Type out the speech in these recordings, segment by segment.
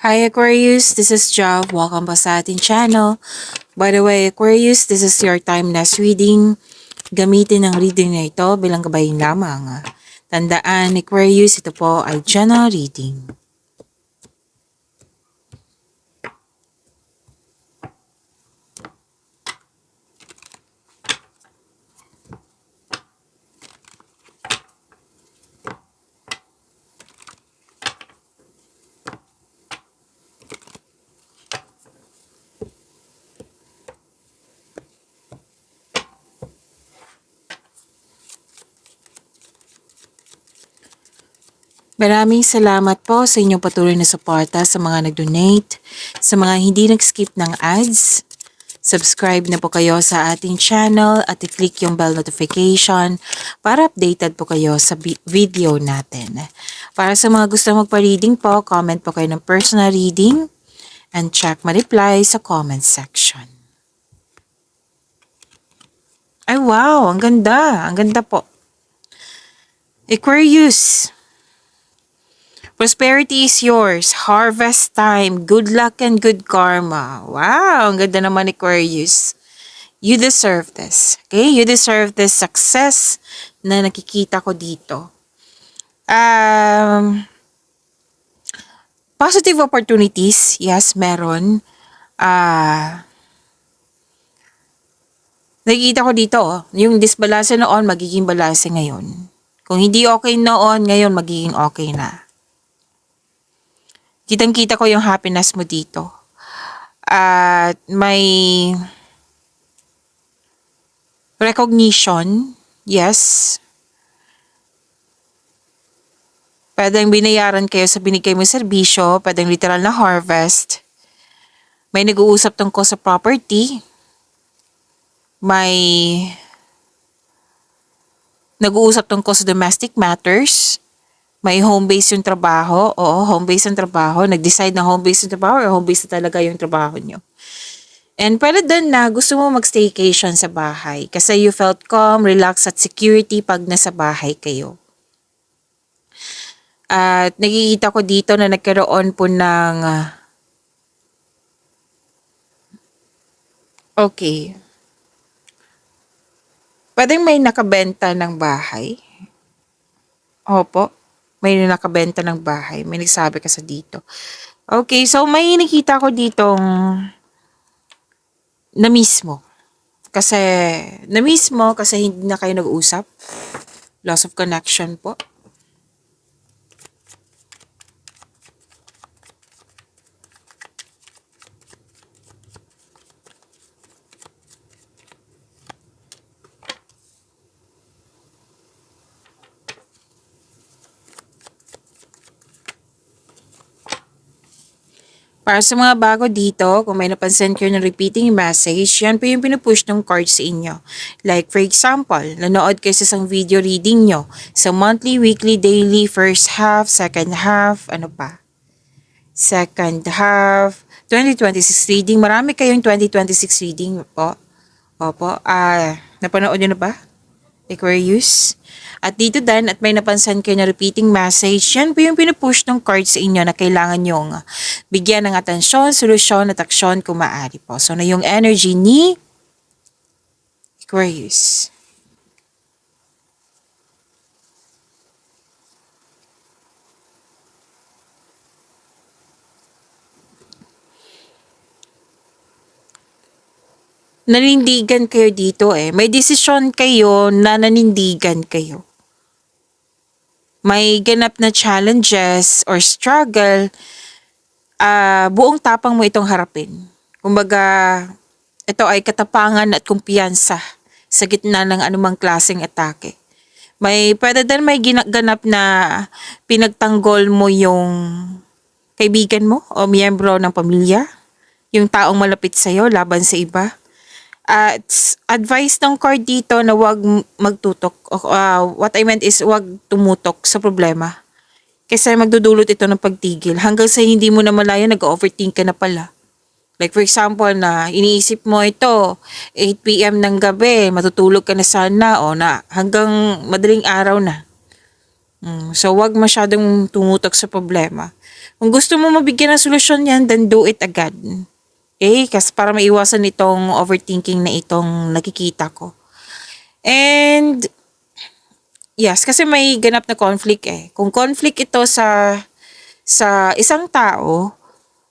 Hi Aquarius, this is Jav. Welcome pa sa ating channel. By the way, Aquarius, this is your timeless reading. Gamitin ang reading na ito bilang gabayin lamang. Tandaan, Aquarius, ito po ay general reading. Maraming salamat po sa inyong patuloy na suporta sa mga nag-donate, sa mga hindi nag-skip ng ads. Subscribe na po kayo sa ating channel at i-click yung bell notification para updated po kayo sa video natin. Para sa mga gusto magpa-reading po, comment po kayo ng personal reading and check ma-reply sa comment section. Ay wow, ang ganda. Ang ganda po. Aquarius. Prosperity is yours. Harvest time. Good luck and good karma. Wow, ang ganda naman ni Aquarius. You deserve this. Okay? You deserve this success na nakikita ko dito. Positive opportunities. Yes, meron. Nakikita ko dito, yung disbalance noon, magiging balance ngayon. Kung hindi okay noon, ngayon magiging okay na. Kitang-kita ko yung happiness mo dito. At may recognition, yes. Pwedeng binayaran kayo sa binigay mo serbisyo, pwedeng literal na harvest. May nag-uusap tungkol sa property. May nag-uusap tungkol sa domestic matters. May home base yung trabaho. Oo, home base yung trabaho. Nag-decide na home base yung trabaho or home base na talaga yung trabaho nyo. And pwede din na gusto mo mag-staycation sa bahay kasi you felt calm, relaxed at security pag nasa bahay kayo. At nakikita ko dito na nagkaroon po ng okay. Pwedeng may nakabenta ng bahay. Opo. May nakabenta ng bahay. May nagsabi kasi dito. Okay, so may nakita ko ditong na-miss mo. Kasi hindi na kayo nag-usap. Loss of connection po. Para sa mga bago dito, kung may napansin kayo ng repeating message, yan po yung pinupush ng card sa inyo. Like for example, nanood kayo sa isang video reading nyo. Sa monthly, weekly, daily, first half, second half, ano pa? Second half, 2026 reading. Marami kayong 2026 reading po. Opo. Napanood nyo na ba? Aquarius? At dito din, at may napansin kayo na repeating message, yan po yung pinupush ng card sa inyo na kailangan nyong bigyan ng atensyon, solusyon at aksyon kung maaari po. So na yung energy ni Aquarius. Nanindigan kayo dito eh. May desisyon kayo na nanindigan kayo. May ganap na challenges or struggle, buong tapang mo itong harapin. Kumbaga, ito ay katapangan at kumpiyansa sa gitna ng anumang klaseng atake. Pwede din may ganap na pinagtanggol mo yung kaibigan mo o miyembro ng pamilya, yung taong malapit sa'yo laban sa iba. At advice ng card dito na wag magtutok. What I meant is wag tumutok sa problema. Kasi magdudulot ito ng pagtigil. Hanggang sa hindi mo na malaya, nag-overthink ka na pala. Like for example na iniisip mo ito, 8 p.m. ng gabi, matutulog ka na sana o na hanggang madaling araw na. So wag masyadong tumutok sa problema. Kung gusto mo mabigyan ng solusyon yan, then do it agad. Okay? Kasi para maiwasan itong overthinking na itong nakikita ko. And, yes, kasi may ganap na conflict eh. Kung conflict ito sa isang tao,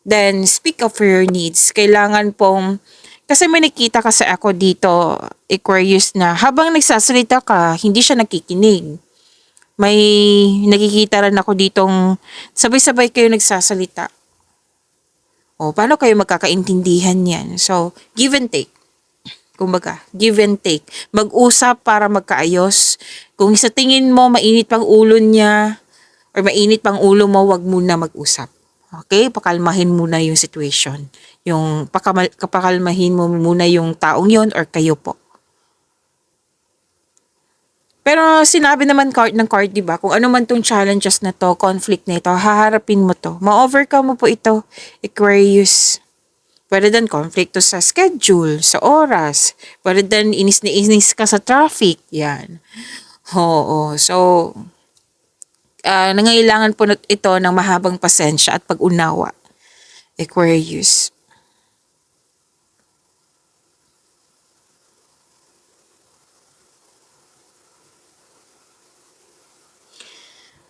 then speak up for your needs. Kailangan pong, kasi may nakita kasi ako dito, Aquarius, na habang nagsasalita ka, hindi siya nakikinig. May nakikita rin ako ditong sabay-sabay kayo nagsasalita. O, paano kayo magkakaintindihan yan? So, give and take. Kumbaga, give and take. Mag-usap para magkaayos. Kung sa tingin mo, mainit pang ulo niya, or mainit pang ulo mo, wag muna mag-usap. Okay? Pakalmahin muna yung situation. Yung pakalmahin mo muna yung taong yon or kayo po. Pero sinabi naman ng card, di ba? Kung ano man tong challenges na to, conflict na ito, haharapin mo to. Ma-overcome mo po ito, Aquarius. Pwede din conflict to sa schedule, sa oras. Pwede din inis na inis ka sa traffic. Yan. Oo. So, nangailangan po ito ng mahabang pasensya at pag-unawa, Aquarius.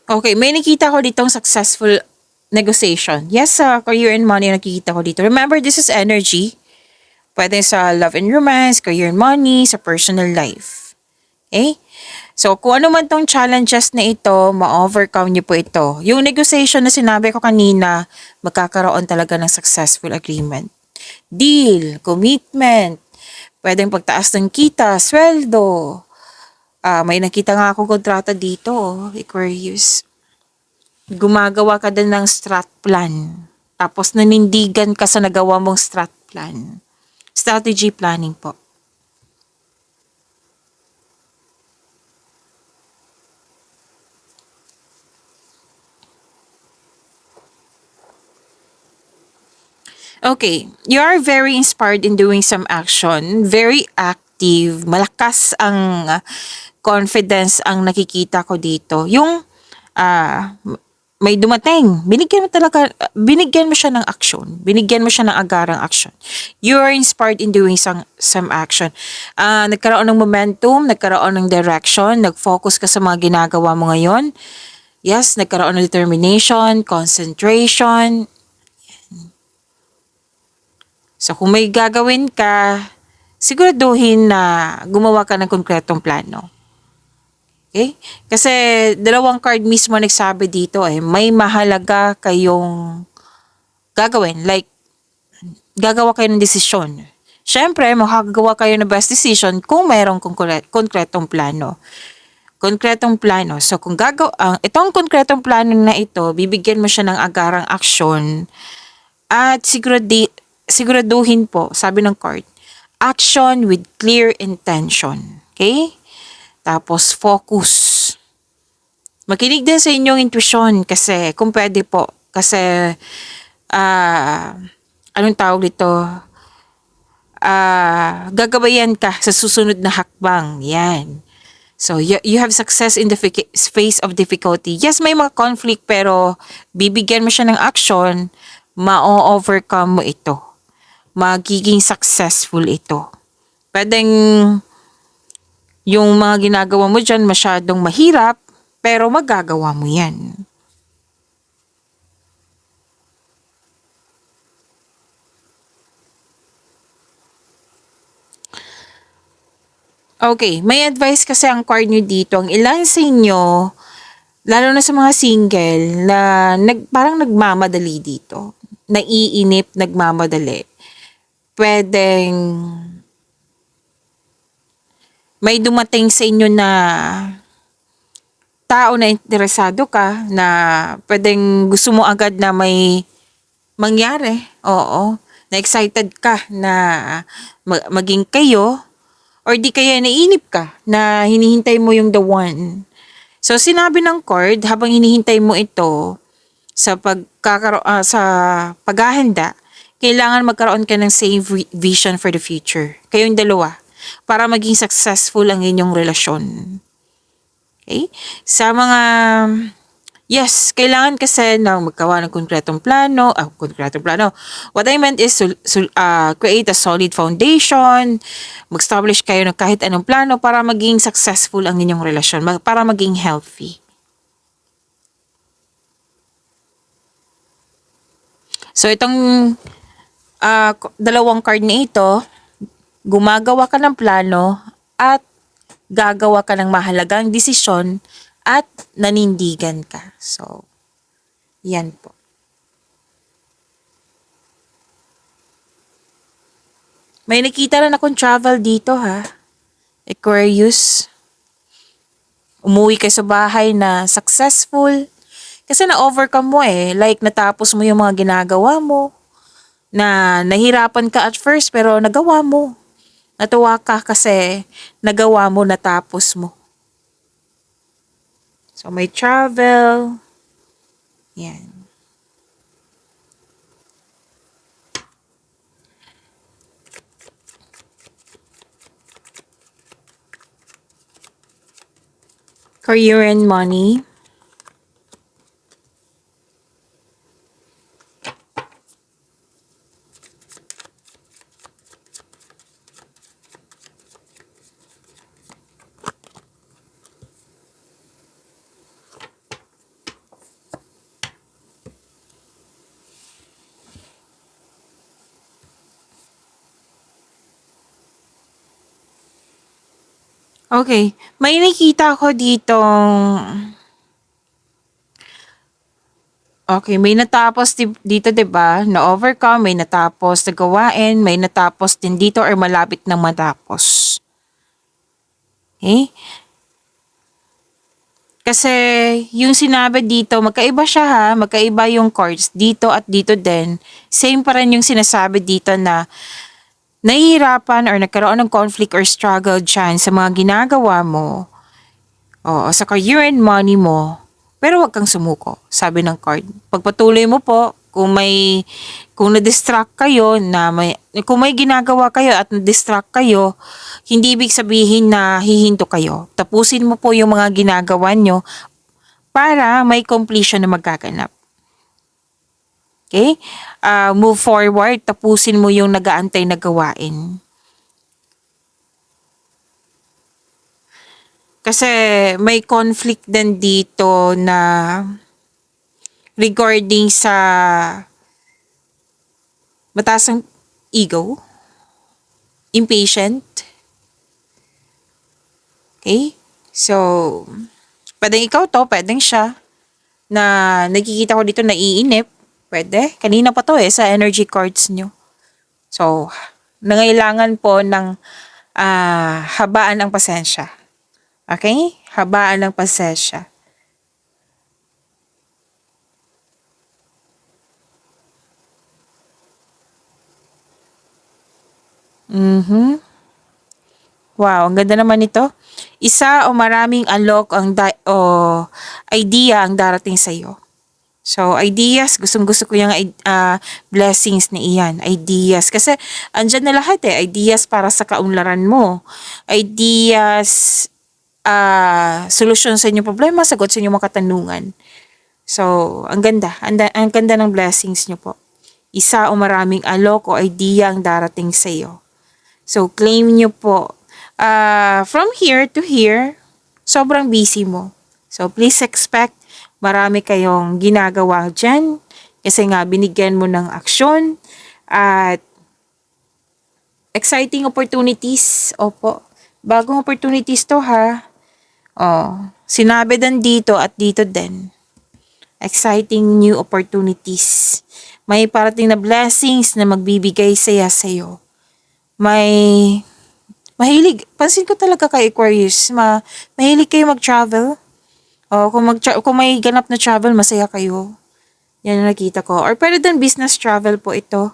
Okay, may nakita ko ditong successful negotiation. Yes, sa career and money nakikita ko dito. Remember, this is energy. Pwede sa love and romance, career and money, sa personal life. Okay? So, kung ano man tong challenges na ito, ma-overcome niyo po ito. Yung negotiation na sinabi ko kanina, magkakaroon talaga ng successful agreement. Deal, commitment, pwedeng pagtaas ng kita, sweldo. May nakita nga akong kontrata dito, Aquarius. Gumagawa ka din ng strat plan. Tapos nanindigan ka sa nagawa mong strat plan. Strategy planning po. Okay, you are very inspired in doing some action, very active, malakas ang confidence ang nakikita ko dito. Yung may dumating, binigyan mo siya ng action, binigyan mo siya ng agarang action. You are inspired in doing some action. Nagkaroon ng momentum, nagkaroon ng direction, nag-focus ka sa mga ginagawa mo ngayon. Yes, nagkaroon ng determination, concentration. So, kung may gagawin ka, siguraduhin na gumawa ka ng konkretong plano. Okay? Kasi dalawang card mismo nagsabi dito may mahalaga kayong gagawin. Like, gagawa kayo ng desisyon. Siyempre, makagawa kayo ng best decision kung mayroong konkretong plano. Konkretong plano. So, kung itong konkretong plano na ito, bibigyan mo siya ng agarang aksyon at siguraduhin po, sabi ng card, action with clear intention. Okay? Tapos, focus. Makinig din sa inyong intuition kasi, kung pwede po, kasi, anong tawag dito? Gagabayan ka sa susunod na hakbang. Yan. So, you have success in the face of difficulty. Yes, may mga conflict, pero bibigyan mo siya ng action, ma-overcome mo ito. Magiging successful ito. Pwedeng yung mga ginagawa mo dyan masyadong mahirap, pero magagawa mo yan. Okay, may advice kasi ang card nyo dito. Ang ilan sa inyo, lalo na sa mga single, na parang nagmamadali dito. Naiinip, nagmamadali. Pwedeng may dumating sa inyo na tao na interesado ka, na pwedeng gusto mo agad na may mangyari. Oo. Na excited ka na maging kayo, or di kaya naiinip ka na hinihintay mo yung the one. So, sinabi ng card, habang hinihintay mo ito sa sa paghahanda, kailangan magkaroon ka ng same vision for the future. Kayong dalawa. Para maging successful ang inyong relasyon. Okay? Sa mga Yes, kailangan kasi na maggawa ng konkretong plano, konkretong plano. What I meant is create a solid foundation, mag-establish kayo ng kahit anong plano para maging successful ang inyong relasyon, para maging healthy. So itong dalawang card na ito, gumagawa ka ng plano at gagawa ka ng mahalagang desisyon at nanindigan ka. So, yan po. May nakita na akong travel dito ha. Aquarius. Umuwi ka sa bahay na successful. Kasi na-overcome mo eh. Like natapos mo yung mga ginagawa mo. Na nahirapan ka at first pero nagawa mo. Natuwa ka kasi nagawa mo, natapos mo. So may travel. Yan. Career and money. Okay. May nakita ko ditong okay, may natapos dito 'di ba? Na-overcome, may natapos na gawain, may natapos din dito or malapit na matapos. Okay? Kasi yung sinabi dito, magkaiba siya ha, magkaiba yung cards dito at dito din. Same pa rin yung sinasabi dito na nahihirapan or nagkaroon ng conflict or struggle dyan sa mga ginagawa mo. O sa career and money mo. Pero wag kang sumuko, sabi ng card. Pagpatuloy mo po, kung na-distract kayo, kung may ginagawa kayo at na-distract kayo, hindi ibig sabihin na hihinto kayo. Tapusin mo po yung mga ginagawa nyo para may completion na magaganap. Okay? Move forward, tapusin mo yung nag-aantay na gawain. Kasi may conflict din dito na regarding sa mataas ang ego, impatient. Okay? So, pwedeng ikaw to, pwedeng siya, na nakikita ko dito naiinip. Pwede. Kanina pa to sa energy cards nyo. So, nangailangan po ng habaan ng pasensya. Okay? Habaan ng pasensya. Wow, ang ganda naman ito. Isa o maraming unlock idea ang darating sa iyo. So, ideas, gustong-gusto ko yung blessings na iyan. Ideas. Kasi, andyan na lahat Ideas para sa kaunlaran mo. Ideas, solusyon sa inyong problema, sagot sa inyong mga katanungan. So, ang ganda. Ang ganda ng blessings nyo po. Isa o maraming alok o idea ang darating sa iyo. So, claim nyo po. From here to here, sobrang busy mo. So, please expect marami kayong ginagawa dyan. Kasi nga, binigyan mo ng aksyon. At exciting opportunities. Opo. Bagong opportunities to ha. Sinabi din dito at dito din. Exciting new opportunities. May parating na blessings na magbibigay saya sa'yo. Mahilig. Pansin ko talaga kay Aquarius. Mahilig kayo mag-travel. Kung may ganap na travel, masaya kayo. Yan ang nakita ko. Or pwede din business travel po ito.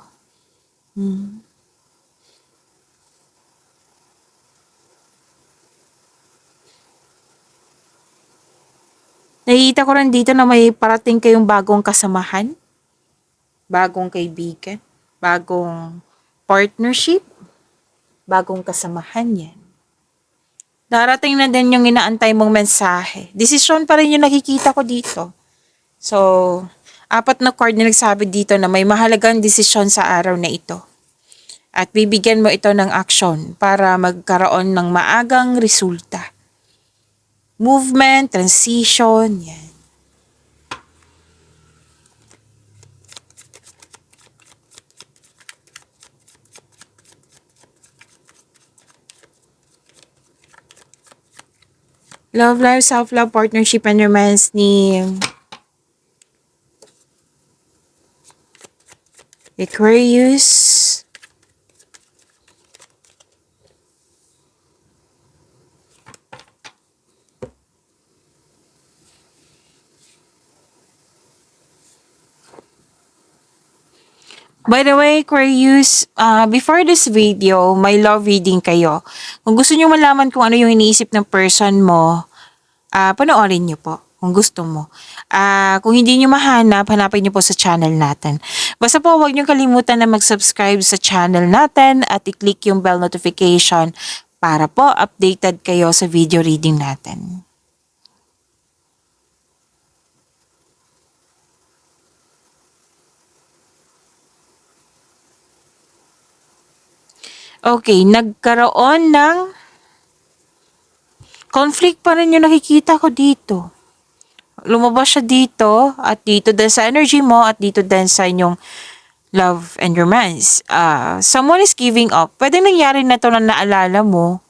Nakikita ko rin dito na may parating kayong bagong kasamahan. Bagong kaibigan. Bagong partnership. Bagong kasamahan yan. Darating na din yung inaantay mong mensahe. Desisyon pa rin yung nakikita ko dito. So, apat na card na nagsabi dito na may mahalagang desisyon sa araw na ito. At bibigyan mo ito ng aksyon para magkaroon ng maagang resulta. Movement, transition, yan. Love life, self-love, partnership, and romance ni Aquarius. By the way, Aquarius, before this video, may love reading kayo. Kung gusto nyo malaman kung ano yung iniisip ng person mo, panoorin nyo po kung gusto mo. Kung hindi nyo mahanap, hanapin nyo po sa channel natin. Basta po huwag nyo kalimutan na mag-subscribe sa channel natin at i-click yung bell notification para po updated kayo sa video reading natin. Okay, nagkaroon ng conflict pa rin yung nakikita ko dito. Lumabas siya dito at dito din sa energy mo at dito din sa inyong love and romance. Someone is giving up. Pwede nangyari na to na naalala mo.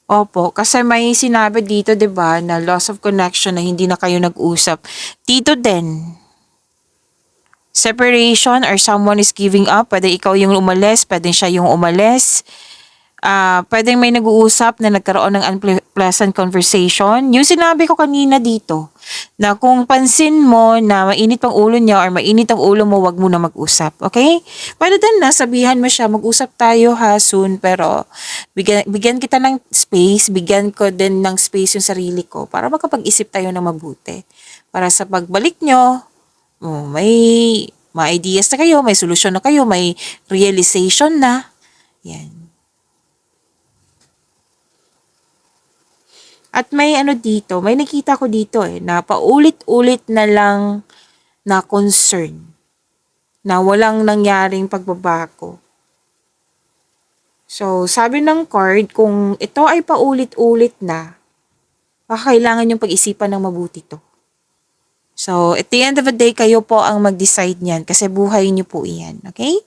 Opo, kasi may sinabi dito 'di ba na loss of connection na hindi na kayo nag-usap. Dito din. Separation or someone is giving up. Pwede ikaw yung umalis, pwede siya yung umalis. Pwedeng may nag-uusap na nagkaroon ng unpleasant conversation. Yung sinabi ko kanina dito, na kung pansin mo na mainit ang ulo niya or mainit ang ulo mo, wag mo na mag-usap. Okay? Pwede din na sabihan mo siya, mag-usap tayo ha soon, pero bigyan kita ng space, bigyan ko din ng space yung sarili ko para makapag-isip tayo ng mabuti. Para sa pagbalik nyo, may ideas na kayo, may solusyon na kayo, may realization na. Yan. At may ano dito, may nakita ko dito na paulit-ulit na lang na concern na walang nangyaring pagbabago. So, sabi ng card, kung ito ay paulit-ulit na, kailangan yung pag-isipan ng mabuti to. So, at the end of the day, kayo po ang mag-decide niyan kasi buhay niyo po iyan. Okay?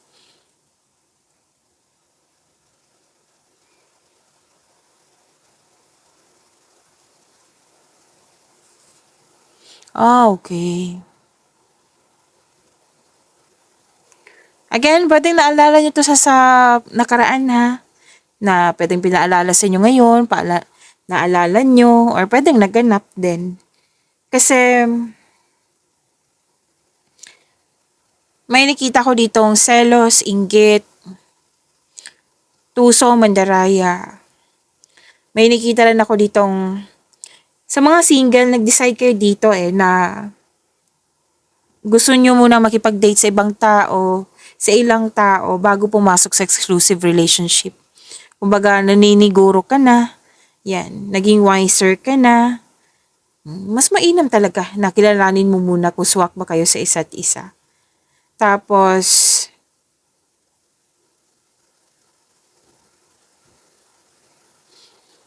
Okay. Again, pwedeng naalala nyo to sa nakaraan ha. Na pwedeng pinaalala sa inyo ngayon, naalala nyo, or pwedeng naganap din. Kasi, may nakita ko ditong selos, inggit, tuso, mandaraya. May nakita rin ako ditong, sa mga single, nag-decide kayo dito na gusto nyo muna makipag-date sa ibang tao, sa ilang tao, bago pumasok sa exclusive relationship. Kumbaga, naniniguro ka na, yan, naging wiser ka na, mas mainam talaga na kilalanin mo muna kung swak ba kayo sa isa't isa. Tapos,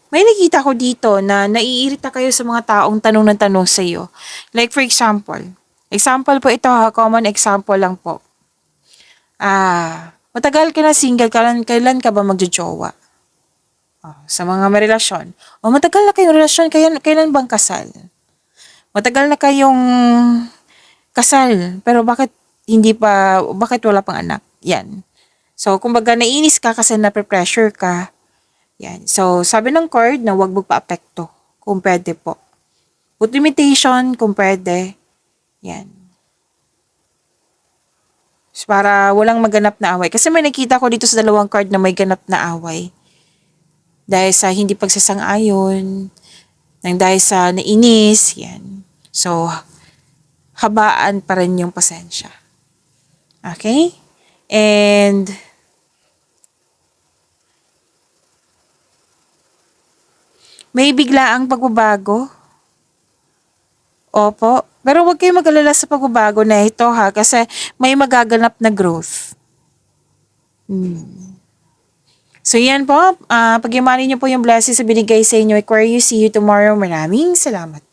may nakita ko dito na naiirita kayo sa mga taong tanong ng tanong sa iyo. Like for example po ito ha, common example lang po. Matagal ka na single, kailan ka ba magjojowa? Sa mga may relasyon. Matagal na kayong relasyon, kailan bang kasal? Matagal na kayong kasal, pero bakit wala pang anak? Yan. So, kumbaga naiinis ka kasi na-pressure ka. Yan. So, sabi ng card na huwag magpa-apekto kung pwede po. Put limitation kung pwede. Yan. So, para walang maganap na away. Kasi may nakita ko dito sa dalawang card na may ganap na away. Dahil sa hindi pagsasang-ayon, dahil sa nainis, yan. So, habaan pa rin yung pasensya. Okay? And, may biglaang pagbabago. Opo, Pero huwag kayong mag-alala sa pagbabago na ito ha, kasi may magaganap na growth. So yan po, pagyamanin niyo po yung blessings na binigay sa inyo. Aquarius, see you tomorrow. Maraming salamat.